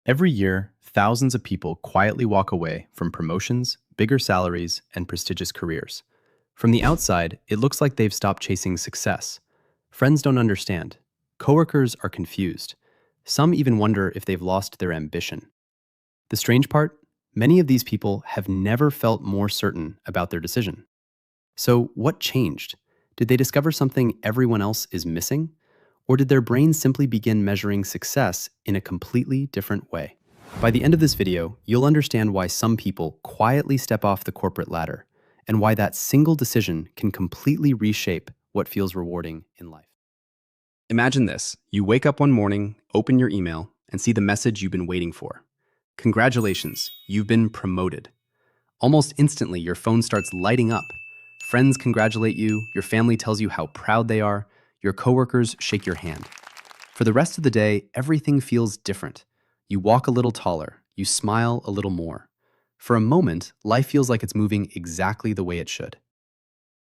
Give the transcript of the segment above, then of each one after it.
Every year, thousands of people quietly walk away from promotions, bigger salaries, and prestigious careers. From the outside, it looks like they've stopped chasing success. Friends don't understand. Coworkers are confused. Some even wonder if they've lost their ambition. The strange part? Many of these people have never felt more certain about their decision. So, what changed? Did they discover something everyone else is missing? Or did their brains simply begin measuring success in a completely different way? By the end of this video, you'll understand why some people quietly step off the corporate ladder and why that single decision can completely reshape what feels rewarding in life. Imagine this. You wake up one morning, open your email, and see the message you've been waiting for. Congratulations, you've been promoted. Almost instantly, your phone starts lighting up. Friends congratulate you, your family tells you how proud they are, your coworkers shake your hand. For the rest of the day, everything feels different. You walk a little taller, you smile a little more. For a moment, life feels like it's moving exactly the way it should.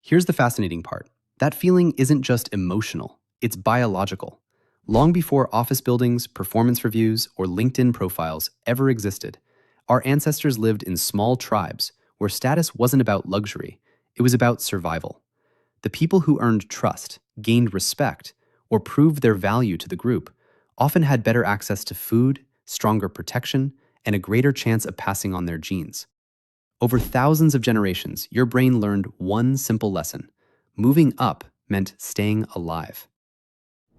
Here's the fascinating part. That feeling isn't just emotional, it's biological. Long before office buildings, performance reviews, or LinkedIn profiles ever existed, our ancestors lived in small tribes where status wasn't about luxury, it was about survival. The people who earned trust, gained respect, or proved their value to the group often had better access to food, stronger protection, and a greater chance of passing on their genes. Over thousands of generations, your brain learned one simple lesson. Moving up meant staying alive.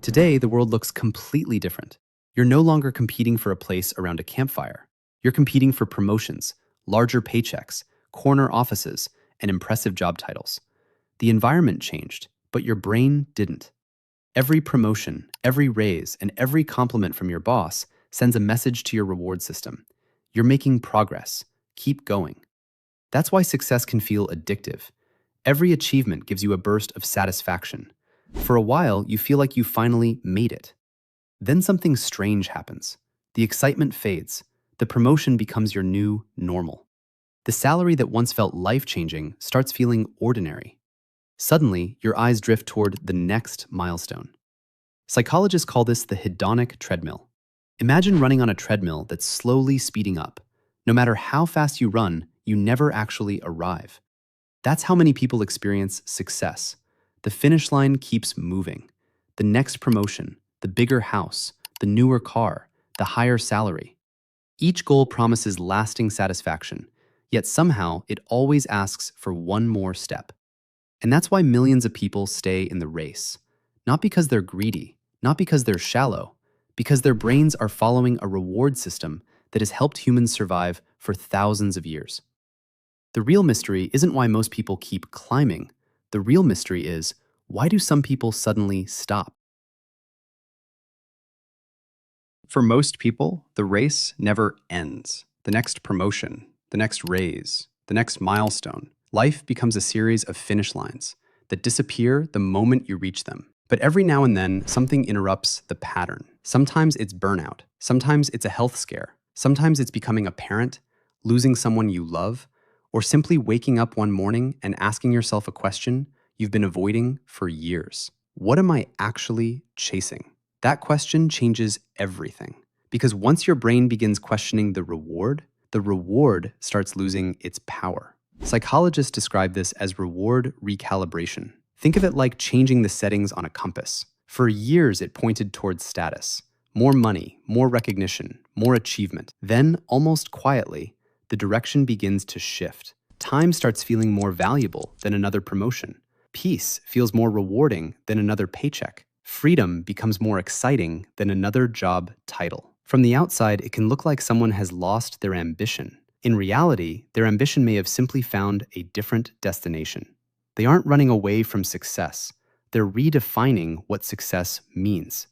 Today, the world looks completely different. You're no longer competing for a place around a campfire. You're competing for promotions, larger paychecks, corner offices, and impressive job titles. The environment changed, but your brain didn't. Every promotion, every raise, and every compliment from your boss sends a message to your reward system. You're making progress. Keep going. That's why success can feel addictive. Every achievement gives you a burst of satisfaction. For a while, you feel like you finally made it. Then something strange happens. The excitement fades. The promotion becomes your new normal. The salary that once felt life-changing starts feeling ordinary. Suddenly, your eyes drift toward the next milestone. Psychologists call this the hedonic treadmill. Imagine running on a treadmill that's slowly speeding up. No matter how fast you run, you never actually arrive. That's how many people experience success. The finish line keeps moving. The next promotion, the bigger house, the newer car, the higher salary. Each goal promises lasting satisfaction, yet somehow it always asks for one more step. And that's why millions of people stay in the race. Not because they're greedy, not because they're shallow, because their brains are following a reward system that has helped humans survive for thousands of years. The real mystery isn't why most people keep climbing. The real mystery is, why do some people suddenly stop? For most people, the race never ends. The next promotion, the next raise, the next milestone. Life becomes a series of finish lines that disappear the moment you reach them. But every now and then, something interrupts the pattern. Sometimes it's burnout. Sometimes it's a health scare. Sometimes it's becoming a parent, losing someone you love, or simply waking up one morning and asking yourself a question you've been avoiding for years. What am I actually chasing? That question changes everything. Because once your brain begins questioning the reward starts losing its power. Psychologists describe this as reward recalibration. Think of it like changing the settings on a compass. For years, it pointed towards status. More money, more recognition, more achievement. Then, almost quietly, the direction begins to shift. Time starts feeling more valuable than another promotion. Peace feels more rewarding than another paycheck. Freedom becomes more exciting than another job title. From the outside, it can look like someone has lost their ambition. In reality, their ambition may have simply found a different destination. They aren't running away from success. They're redefining what success means.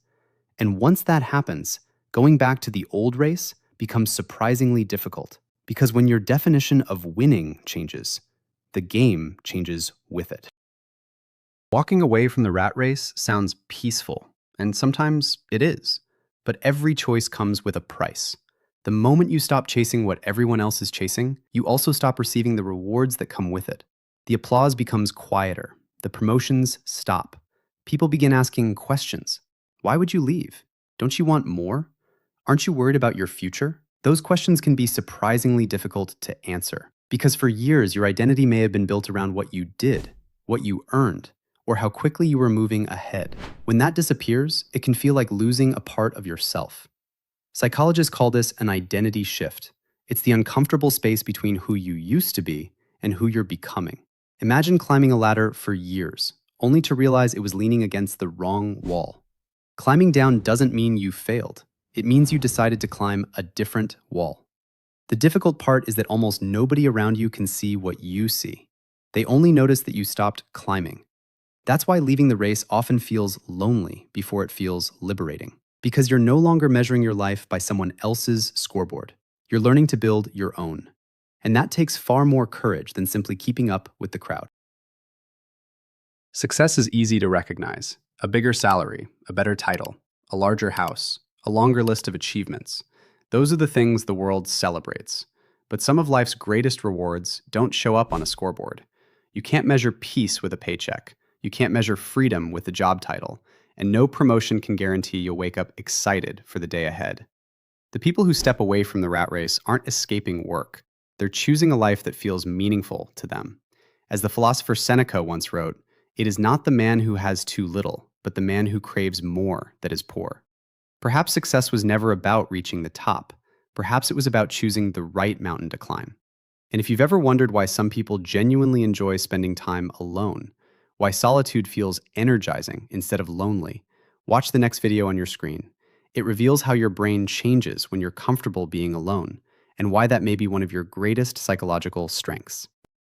And once that happens, going back to the old race becomes surprisingly difficult. Because when your definition of winning changes, the game changes with it. Walking away from the rat race sounds peaceful, and sometimes it is. But every choice comes with a price. The moment you stop chasing what everyone else is chasing, you also stop receiving the rewards that come with it. The applause becomes quieter. The promotions stop. People begin asking questions. Why would you leave? Don't you want more? Aren't you worried about your future? Those questions can be surprisingly difficult to answer because for years your identity may have been built around what you did, what you earned, or how quickly you were moving ahead. When that disappears, it can feel like losing a part of yourself. Psychologists call this an identity shift. It's the uncomfortable space between who you used to be and who you're becoming. Imagine climbing a ladder for years, only to realize it was leaning against the wrong wall. Climbing down doesn't mean you failed. It means you decided to climb a different wall. The difficult part is that almost nobody around you can see what you see. They only notice that you stopped climbing. That's why leaving the race often feels lonely before it feels liberating. Because you're no longer measuring your life by someone else's scoreboard. You're learning to build your own. And that takes far more courage than simply keeping up with the crowd. Success is easy to recognize. A bigger salary, a better title, a larger house, a longer list of achievements. Those are the things the world celebrates. But some of life's greatest rewards don't show up on a scoreboard. You can't measure peace with a paycheck. You can't measure freedom with a job title. And no promotion can guarantee you'll wake up excited for the day ahead. The people who step away from the rat race aren't escaping work. They're choosing a life that feels meaningful to them. As the philosopher Seneca once wrote, "It is not the man who has too little, but the man who craves more that is poor." Perhaps success was never about reaching the top. Perhaps it was about choosing the right mountain to climb. And if you've ever wondered why some people genuinely enjoy spending time alone, why solitude feels energizing instead of lonely, watch the next video on your screen. It reveals how your brain changes when you're comfortable being alone, and why that may be one of your greatest psychological strengths.